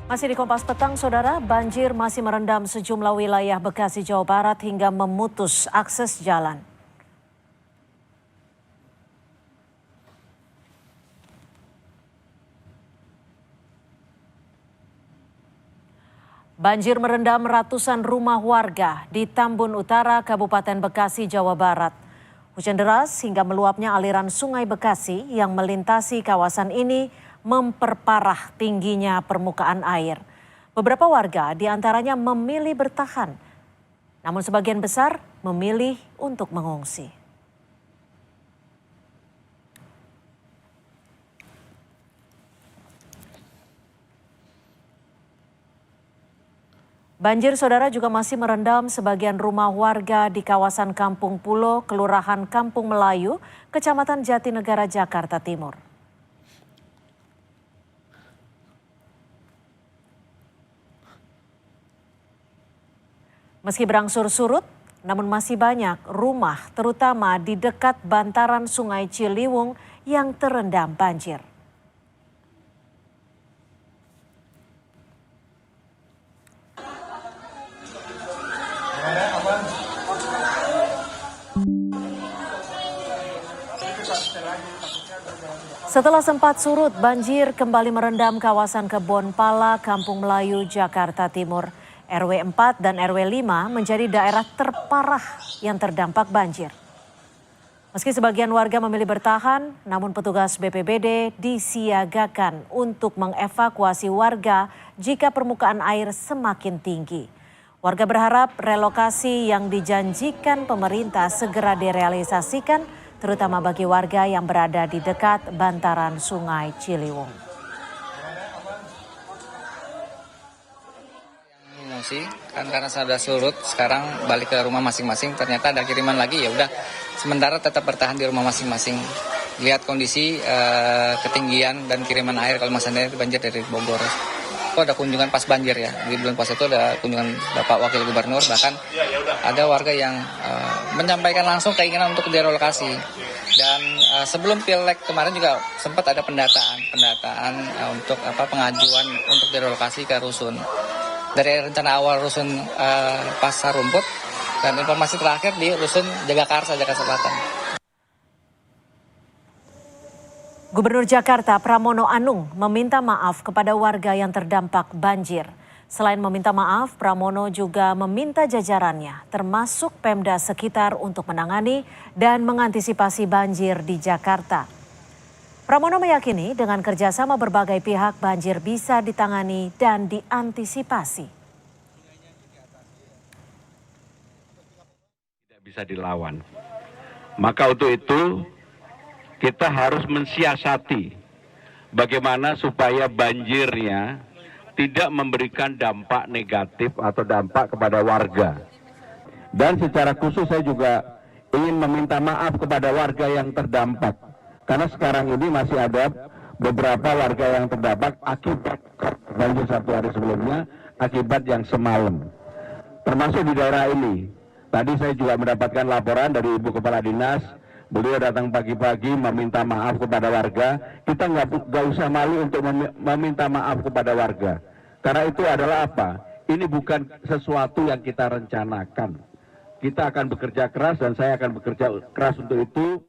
Masih di Kompas Petang, Saudara, banjir masih merendam sejumlah wilayah Bekasi, Jawa Barat hingga memutus akses jalan. Banjir merendam ratusan rumah warga di Tambun Utara, Kabupaten Bekasi, Jawa Barat. Hujan deras hingga meluapnya aliran Sungai Bekasi yang melintasi kawasan ini memperparah tingginya permukaan air. Beberapa warga diantaranya memilih bertahan, namun sebagian besar memilih untuk mengungsi. Banjir, Saudara, juga masih merendam sebagian rumah warga di kawasan Kampung Pulo, Kelurahan Kampung Melayu, Kecamatan Jatinegara, Jakarta Timur. Meski berangsur surut, namun masih banyak rumah, terutama di dekat bantaran Sungai Ciliwung yang terendam banjir. Setelah sempat surut, banjir kembali merendam kawasan Kebon Pala, Kampung Melayu, Jakarta Timur. RW 4 dan RW 5 menjadi daerah terparah yang terdampak banjir. Meski sebagian warga memilih bertahan, namun petugas BPBD disiagakan untuk mengevakuasi warga jika permukaan air semakin tinggi. Warga berharap relokasi yang dijanjikan pemerintah segera direalisasikan, terutama bagi warga yang berada di dekat bantaran Sungai Ciliwung. Kan karena sudah surut, sekarang balik ke rumah masing-masing, ternyata ada kiriman lagi, ya udah sementara tetap bertahan di rumah masing-masing. Lihat kondisi ketinggian dan kiriman air kalau masanya banjir dari Bogor. Itu ada kunjungan pas banjir ya, di bulan puasa itu ada kunjungan Bapak Wakil Gubernur, bahkan ada warga yang menyampaikan langsung keinginan untuk direlokasi. Dan sebelum Pileg kemarin juga sempat ada pendataan untuk pengajuan untuk direlokasi ke rusun. Dari rencana awal rusun Pasar Rumput dan informasi terakhir di rusun Jagakarsa, Jakarta Selatan. Gubernur Jakarta Pramono Anung meminta maaf kepada warga yang terdampak banjir. Selain meminta maaf, Pramono juga meminta jajarannya termasuk Pemda sekitar untuk menangani dan mengantisipasi banjir di Jakarta. Pramono meyakini dengan kerjasama berbagai pihak banjir bisa ditangani dan diantisipasi. Tidak bisa dilawan. Maka untuk itu kita harus mensiasati bagaimana supaya banjirnya tidak memberikan dampak negatif atau dampak kepada warga. Dan secara khusus saya juga ingin meminta maaf kepada warga yang terdampak. Karena sekarang ini masih ada beberapa warga yang terdampak akibat banjir satu hari sebelumnya, akibat yang semalam. Termasuk di daerah ini. Tadi saya juga mendapatkan laporan dari Ibu Kepala Dinas, beliau datang pagi-pagi meminta maaf kepada warga. Kita nggak usah malu untuk meminta maaf kepada warga. Karena itu adalah apa? Ini bukan sesuatu yang kita rencanakan. Kita akan bekerja keras dan saya akan bekerja keras untuk itu.